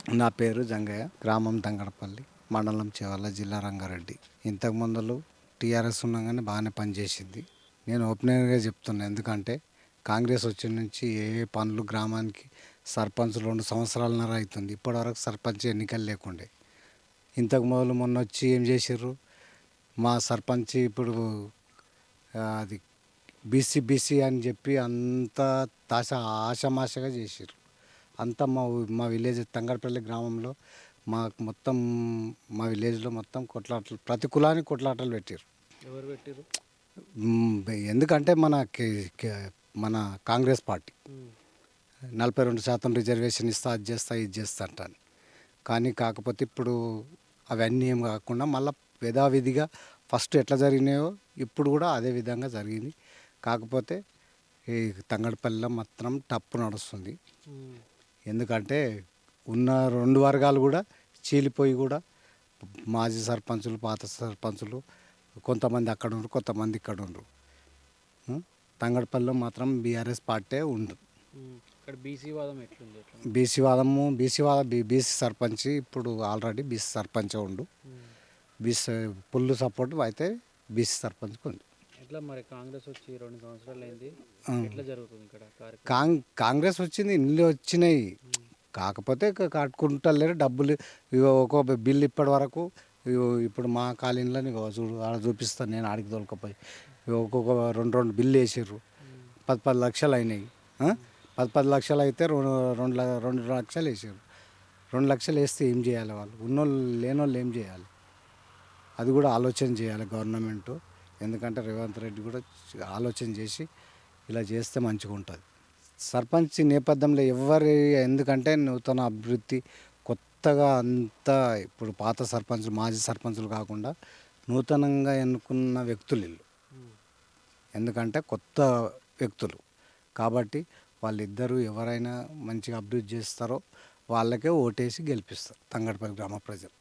నా పేరు జంగయ్య, గ్రామం తంగడపల్లి, మండలం చేవల్ల, జిల్లా రంగారెడ్డి. ఇంతకు ముందులు టీఆర్ఎస్ ఉండగానే బాగానే పనిచేసింది. నేను ఓపెనర్గా చెప్తున్నా, ఎందుకంటే కాంగ్రెస్ వచ్చిన నుంచి ఏ ఏ పనులు గ్రామానికి సర్పంచ్ 2 సంవత్సరాలన్నర అవుతుంది, ఇప్పటివరకు సర్పంచ్ ఎన్నికలు లేకుండే. ఇంతకు మొదలు మొన్న వచ్చి ఏం చేసిర్రు, మా సర్పంచ్ ఇప్పుడు అది బీసీ అని చెప్పి అంత తాశ ఆషమాషగా చేసిర్రు. అంతా మా విలేజ్ తంగడపల్లి గ్రామంలో మాకు మొత్తం మా విలేజ్లో మొత్తం కొట్లాటలు, ప్రతి కులానికి కొట్లాటలు పెట్టారు. ఎవరు పెట్టిరు? ఎందుకంటే మన కాంగ్రెస్ పార్టీ 42% రిజర్వేషన్ ఇస్తా, అది చేస్తా, ఇది చేస్తా అంటాను. కానీ కాకపోతే ఇప్పుడు అవన్నీ ఏం కాకుండా మళ్ళీ యథావిధిగా ఫస్ట్ ఎట్లా జరిగినాయో ఇప్పుడు కూడా అదే విధంగా జరిగింది. కాకపోతే ఈ తంగడపల్లిలో మాత్రం టప్పు నడుస్తుంది. ఎందుకంటే ఉన్న 2 వర్గాలు కూడా చీలిపోయి కూడా మాజీ సర్పంచులు, పాత సర్పంచులు కొంతమంది అక్కడ ఉండరు, కొంతమంది ఇక్కడ ఉండరు. తంగడపల్లిలో మాత్రం బీఆర్ఎస్ పార్టీ ఉండదు. ఇక్కడ బీసీ వాదం ఎట్లుంది? బీసీ సర్పంచ్ ఇప్పుడు ఆల్రెడీ బీసీ సర్పంచ్ ఉండు. బీసీ ఫుల్ సపోర్ట్ అయితే బీసీ సర్పంచ్కి ఉంది. ఎట్లా మరి కాంగ్రెస్ వచ్చి 2 సంవత్సరాలు అయింది, ఎట్లా జరుగుతుంది ఇక్కడ కాంగ్రెస్ వచ్చింది, ఇల్లు వచ్చినాయి. కాకపోతే కట్టుకుంటలేరు డబ్బులు. ఒక్కో బిల్లు ఇప్పటి వరకు ఇప్పుడు మా కాలనీలో చూడు, ఆడ చూపిస్తాను నేను, ఆడికి తోలుకపోయి ఒక్కొక్క 2 బిల్లు వేసారు. 10 లక్షలు అయినాయి. 10 లక్షలు అయితే 2 లక్షలు వేసారు. 2 లక్షలు వేస్తే ఏం చేయాలి వాళ్ళు? ఉన్నోళ్ళు లేనోళ్ళు ఏం చేయాలి? అది కూడా ఆలోచన చేయాలి గవర్నమెంటు. ఎందుకంటే రేవంత్ రెడ్డి కూడా ఆలోచన చేసి ఇలా చేస్తే మంచిగా ఉంటుంది. సర్పంచ్ నేపథ్యంలో ఎందుకంటే నూతన అభివృద్ధి కొత్తగా అంతా ఇప్పుడు పాత సర్పంచులు, మాజీ సర్పంచులు కాకుండా నూతనంగా ఎన్నుకున్న వ్యక్తులు వీళ్ళు. ఎందుకంటే కొత్త వ్యక్తులు కాబట్టి వాళ్ళిద్దరూ ఎవరైనా మంచిగా అభివృద్ధి చేస్తారో వాళ్ళకే ఓటేసి గెలిపిస్తారు తంగడపల్లి గ్రామ ప్రజలు.